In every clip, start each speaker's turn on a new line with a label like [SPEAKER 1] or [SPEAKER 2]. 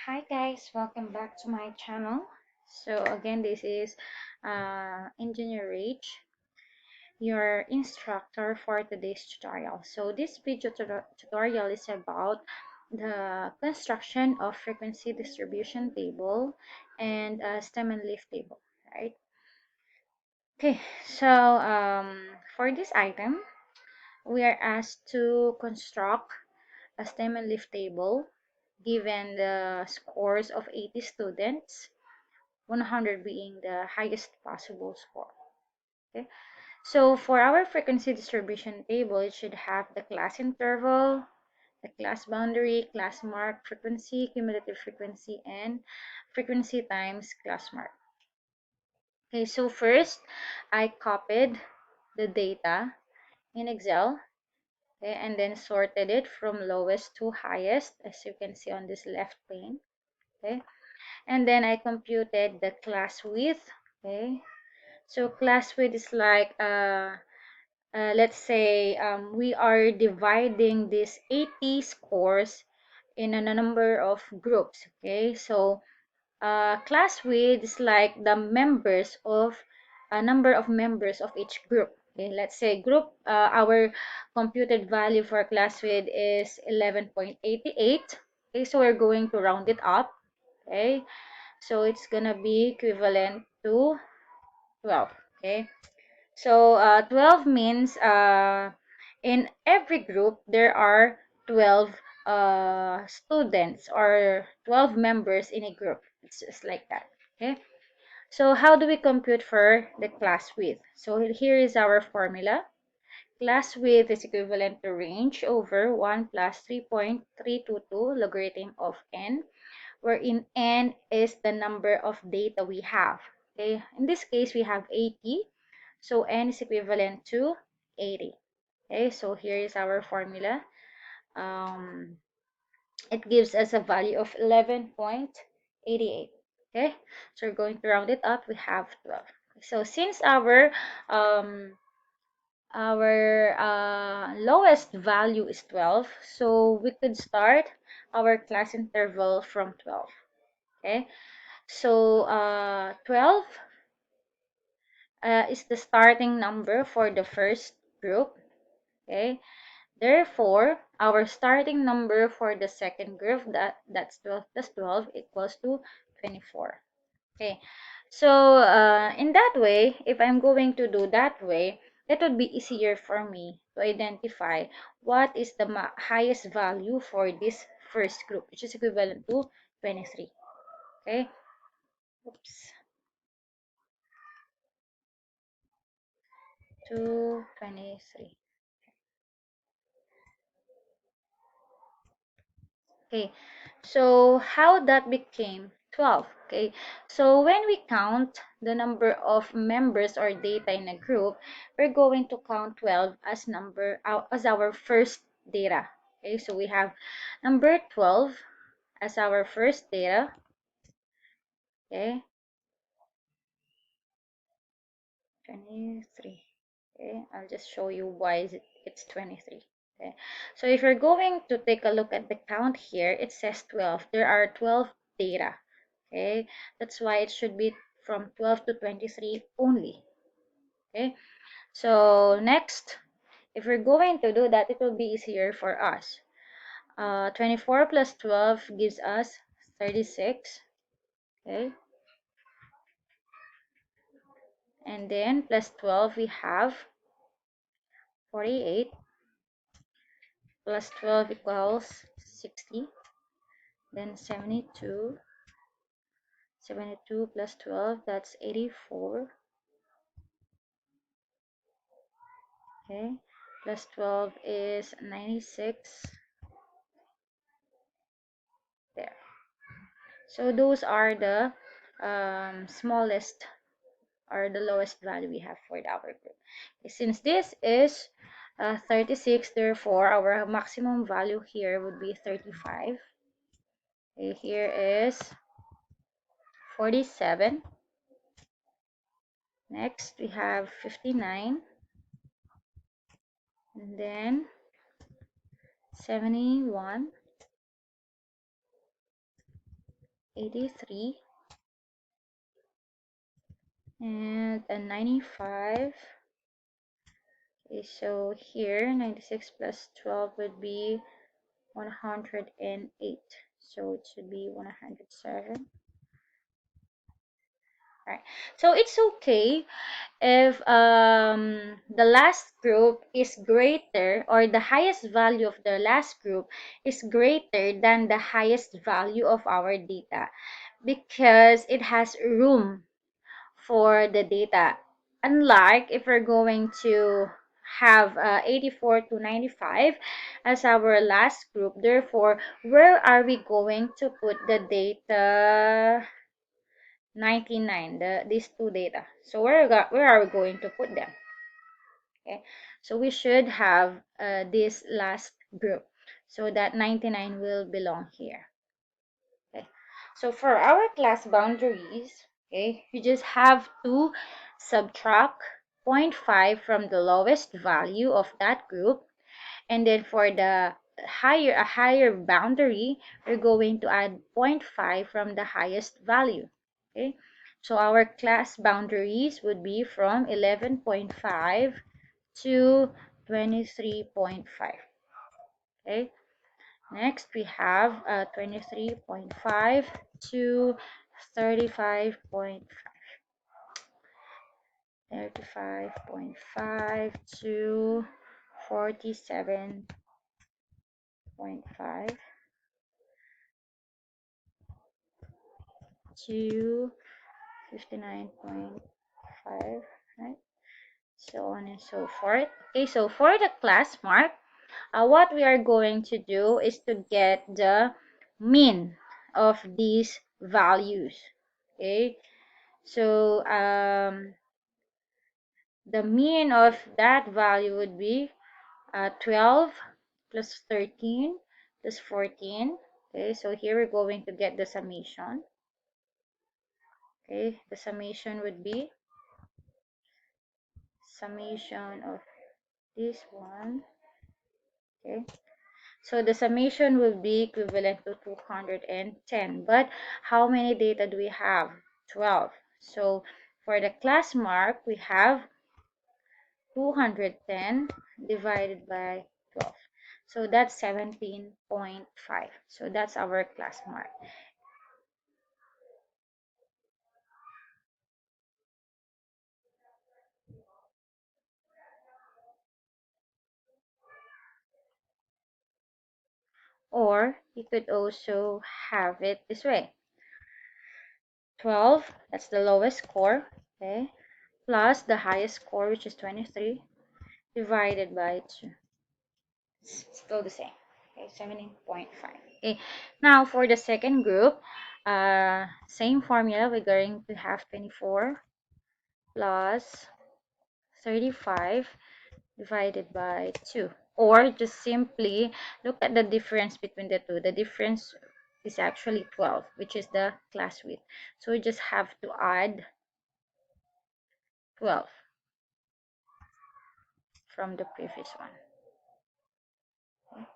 [SPEAKER 1] Hi guys, welcome back to my channel. So again, this is Engineer Rach, your instructor for today's tutorial. So this video tutorial is about the construction of frequency distribution table and stem and leaf table, right? Okay, so for this item, we are asked to construct a stem and leaf table given the scores of 80 students, 100 being the highest possible score. Okay, so for our frequency distribution table, it should have the class interval, the class boundary, class mark, frequency, cumulative frequency, and frequency times class mark. Okay, so first I copied the data in Excel, okay, and then sorted it from lowest to highest, as you can see on this left pane. Okay, and then I computed the class width. Okay, so class width is like let's say we are dividing these 80 scores in a number of groups. Okay, so class width is like the members of a number of members of each group. Okay, let's say group our computed value for class width is 11.88. Okay, so we're going to round it up. Okay, so it's gonna be equivalent to 12. Okay, so 12 means in every group there are 12 students or 12 members in a group. It's just like that. Okay, so how do we compute for the class width? So here is our formula. Class width is equivalent to range over 1 plus 3.322 logarithm of n, wherein n is the number of data we have. Okay, in this case we have 80, so n is equivalent to 80. Okay, so here is our formula. It gives us a value of 11.88. Okay, so we're going to round it up. We have 12. So since our lowest value is 12, so we could start our class interval from 12. Okay, so 12 is the starting number for the first group. Okay, therefore our starting number for the second group, that's 12 plus 12 equals to 24. Okay, so in that way, if I'm going to do that way, it would be easier for me to identify what is the highest value for this first group, which is equivalent to 23. Okay, oops, to 23. Okay, so how that became 12. Okay, so when we count the number of members or data in a group, we're going to count 12 as as our first data. Okay, so we have number 12 as our first data. Okay, 23. Okay, I'll just show you why it's 23. Okay, so if you're going to take a look at the count here, it says 12. There are 12 data. Okay, that's why it should be from 12 to 23 only. Okay, so next, if we're going to do that, it will be easier for us. 24 plus 12 gives us 36. Okay, and then plus 12 we have 48, plus 12 equals 60, then 72. 72 plus 12, that's 84. Okay, plus 12 is 96. There. So those are the smallest or the lowest value we have for our group. Okay, since this is 36, therefore our maximum value here would be 35. Okay, here is 47. Next we have 59, and then 71, 83 and a 95. Okay, so here 96 plus 12 would be 108. So it should be 107. All right. So it's okay if the last group is greater, or the highest value of the last group is greater than the highest value of our data, because it has room for the data. Unlike if we're going to have 84 to 95 as our last group, therefore, where are we going to put the data 99, these two data? So where are we going to put them? Okay, so we should have this last group, so that 99 will belong here. Okay, so for our class boundaries, okay, you just have to subtract 0.5 from the lowest value of that group, and then for the higher boundary, we're going to add 0.5 from the highest value. Okay, so our class boundaries would be from 11.5 to 23.5. Okay, next we have 23.5 to 35.5 to 47.5 to 59.5, right? So on and so forth. Okay, so for the class mark, what we are going to do is to get the mean of these values. Okay, so the mean of that value would be 12 plus 13 plus 14. Okay, so here we're going to get the summation. Okay, the summation would be summation of this one. Okay, so the summation will be equivalent to 210. But how many data do we have? 12. So for the class mark, we have 210 divided by 12. So that's 17.5. So that's our class mark. Or you could also have it this way. 12, that's the lowest score, okay, plus the highest score, which is 23, divided by 2. It's still the same. Okay, 17.5. Okay, now for the second group, same formula. We're going to have 24 plus 35 divided by 2. Or just simply look at the difference between the two. The difference is actually 12, which is the class width. So we just have to add 12 from the previous one. Okay.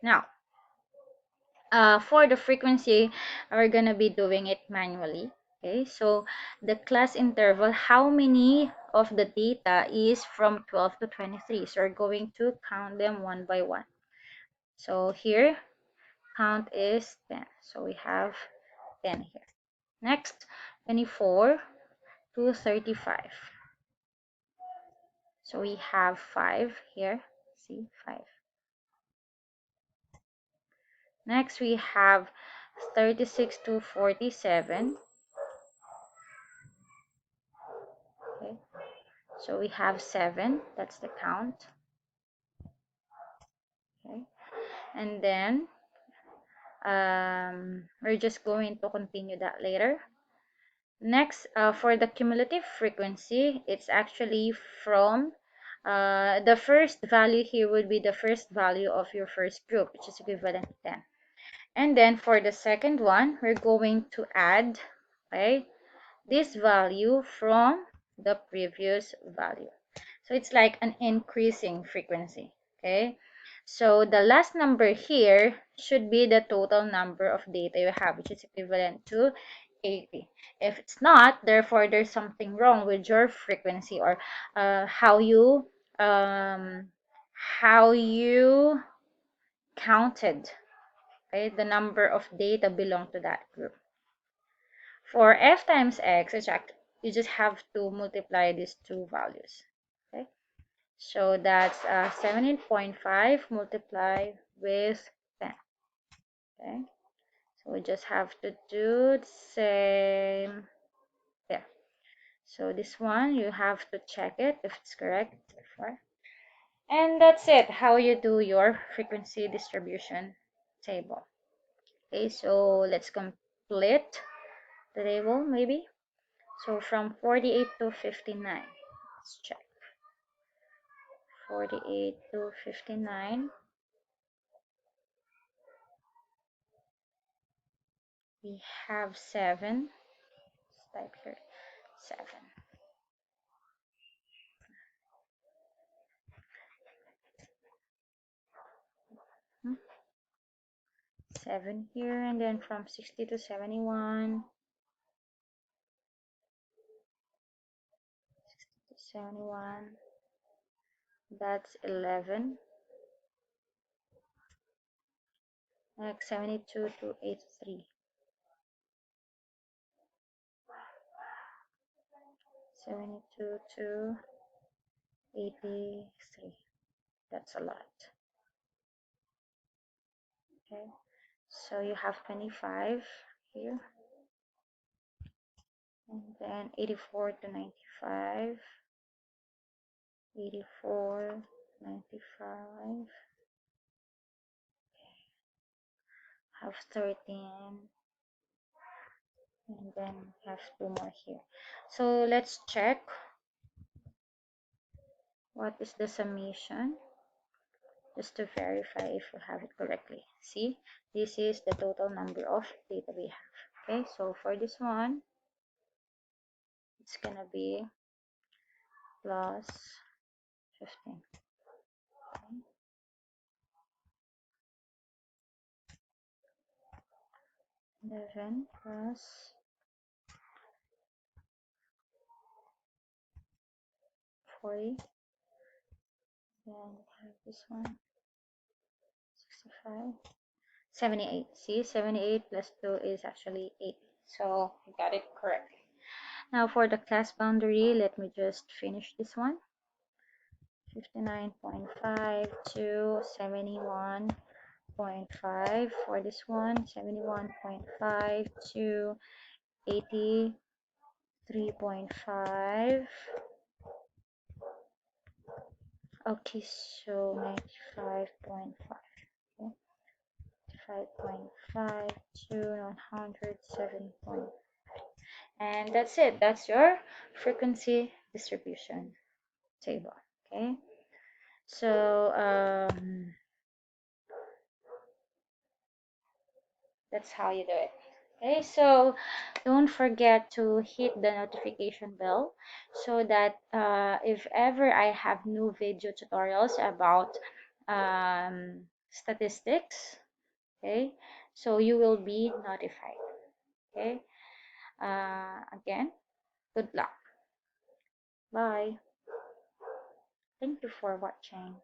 [SPEAKER 1] Now, for the frequency, we're gonna be doing it manually. Okay, so the class interval, how many of the data is from 12 to 23? So we're going to count them one by one. So here, count is 10. So we have 10 here. Next, 24 to 35. So we have 5 here. See, 5. Next, we have 36 to 47. Okay, so we have 7. That's the count. Okay, and then we're just going to continue that later. Next, for the cumulative frequency, it's actually from the first value here would be the first value of your first group, which is equivalent to 10. And then for the second one, we're going to add, okay, this value from the previous value. So it's like an increasing frequency, okay? So the last number here should be the total number of data you have, which is equivalent to 80. If it's not, therefore there's something wrong with your frequency, or how you counted, okay, the number of data belong to that group. For f times x, you just have to multiply these two values. Okay, so that's 17.5 multiplied with 10. Okay, so we just have to do the same there. So this one, you have to check it if it's correct. And that's it, how you do your frequency distribution table. Okay, so let's complete the table maybe. So from 48 to 59, let's check. 48 to 59, we have 7. Let's type here 7. 7 here, and then from 60 to 71, 60 to 71, that's 11. Next, 72 to 83. 72 to 83. That's a lot. Okay, so you have 25 here, and then 84 to 95. 84, 95, have 13, and then have 2 more here. So let's check what is the summation, just to verify if we have it correctly. See, this is the total number of data we have. Okay, so for this one, it's gonna be plus 15. Okay. 11 plus 40, then have this one, 65. 78. See, 78 plus 2 is actually 80. So I got it correctly. Now for the class boundary, let me just finish this one. 59.5 to 71.5 for this one. 71.5 to 83.5. Okay, so 95.5. Okay. 5.5 to 107. And that's it. That's your frequency distribution table. Okay, so that's how you do it. Okay, so don't forget to hit the notification bell so that if ever I have new video tutorials about statistics, okay, so you will be notified. Okay, again, good luck. Bye. Thank you for watching.